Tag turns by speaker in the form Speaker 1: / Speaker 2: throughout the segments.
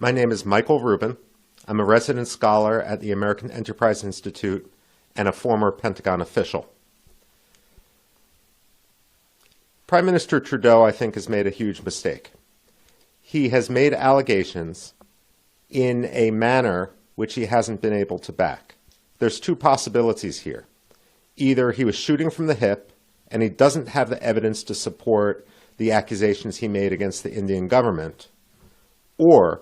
Speaker 1: My name is Michael Rubin. I'm a resident scholar at the American Enterprise Institute and a former Pentagon official. Prime Minister Trudeau, I think, has made a huge mistake. He has made allegations in a manner which he hasn't been able to back. There's two possibilities here. Either he was shooting from the hip and he doesn't have the evidence to support the accusations he made against the Indian government, or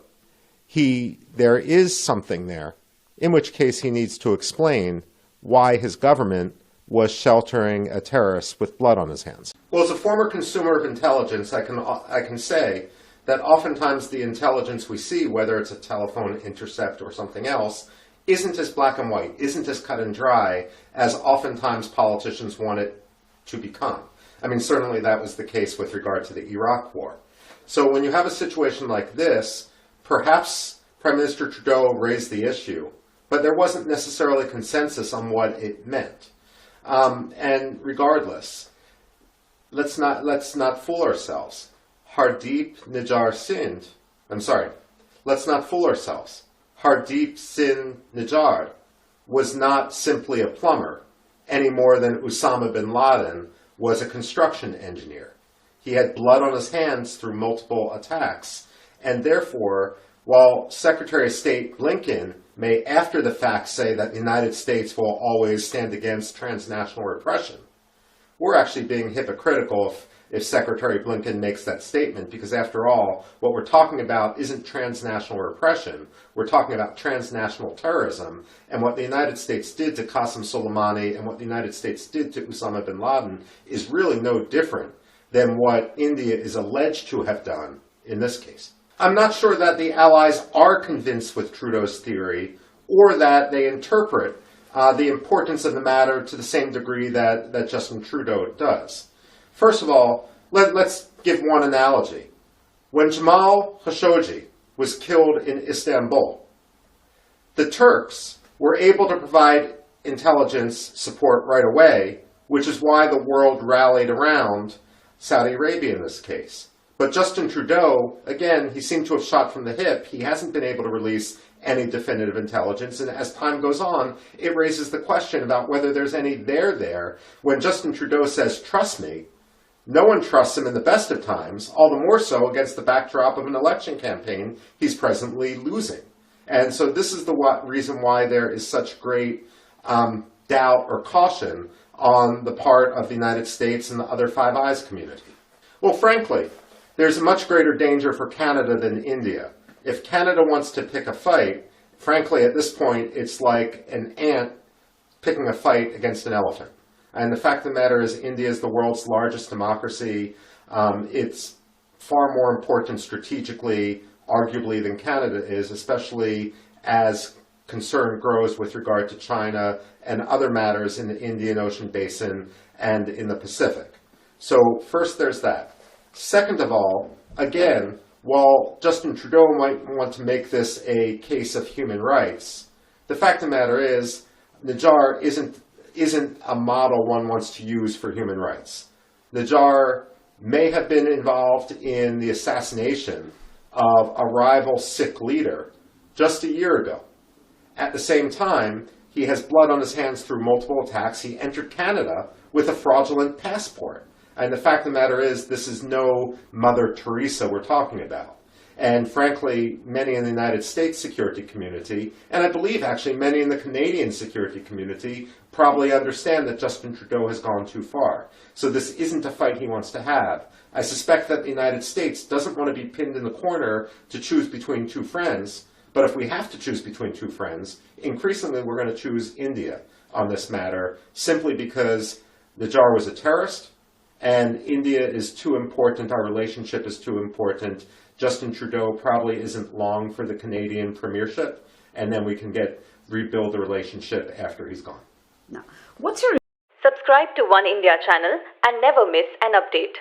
Speaker 1: there is something there, in which case he needs to explain why his government was sheltering a terrorist with blood on his hands. Well, as a former consumer of intelligence, I can say that oftentimes the intelligence we see, whether it's a telephone intercept or something else, isn't as black and white, isn't as cut and dry as oftentimes politicians want it to become. I mean, certainly that was the case with regard to the Iraq War. So when you have a situation like this, perhaps Prime Minister Trudeau raised the issue, but there wasn't necessarily consensus on what it meant. And regardless, let's not fool ourselves. Hardeep Singh Nijjar was not simply a plumber any more than Osama bin Laden was a construction engineer. He had blood on his hands through multiple attacks, and therefore, while Secretary of State Blinken may after the fact say that the United States will always stand against transnational repression, we're actually being hypocritical if Secretary Blinken makes that statement, because after all, what we're talking about isn't transnational repression. We're talking about transnational terrorism, and what the United States did to Qasem Soleimani and what the United States did to Osama bin Laden is really no different than what India is alleged to have done in this case. I'm not sure that the Allies are convinced with Trudeau's theory, or that they interpret the importance of the matter to the same degree that Justin Trudeau does. First of all, let's give one analogy. When Jamal Khashoggi was killed in Istanbul, the Turks were able to provide intelligence support right away, which is why the world rallied around Saudi Arabia in this case. But Justin Trudeau, again, he seemed to have shot from the hip. He hasn't been able to release any definitive intelligence, and as time goes on, it raises the question about whether there's any there. When Justin Trudeau says, "Trust me," no one trusts him in the best of times, all the more so against the backdrop of an election campaign he's presently losing. And so this is the reason why there is such great doubt or caution on the part of the United States and the other Five Eyes community. Well, frankly, there's a much greater danger for Canada than India. If Canada wants to pick a fight, frankly, at this point, it's like an ant picking a fight against an elephant. And the fact of the matter is, India is the world's largest democracy. It's far more important strategically, arguably, than Canada is, especially as concern grows with regard to China and other matters in the Indian Ocean basin and in the Pacific. So first, there's that. Second of all, again, while Justin Trudeau might want to make this a case of human rights, the fact of the matter is, Nijjar isn't a model one wants to use for human rights. Nijjar may have been involved in the assassination of a rival Sikh leader just a year ago. At the same time, he has blood on his hands through multiple attacks. He entered Canada with a fraudulent passport. And the fact of the matter is, this is no Mother Teresa we're talking about. And frankly, many in the United States security community, and I believe actually many in the Canadian security community, probably understand that Justin Trudeau has gone too far. So this isn't a fight he wants to have. I suspect that the United States doesn't want to be pinned in the corner to choose between two friends, but if we have to choose between two friends, increasingly we're going to choose India on this matter, simply because Nijjar was a terrorist, and India is too important, our relationship is too important. Justin Trudeau probably isn't long for the Canadian premiership, and then we can rebuild the relationship after he's gone.
Speaker 2: Now, Subscribe to One India channel and never miss an update.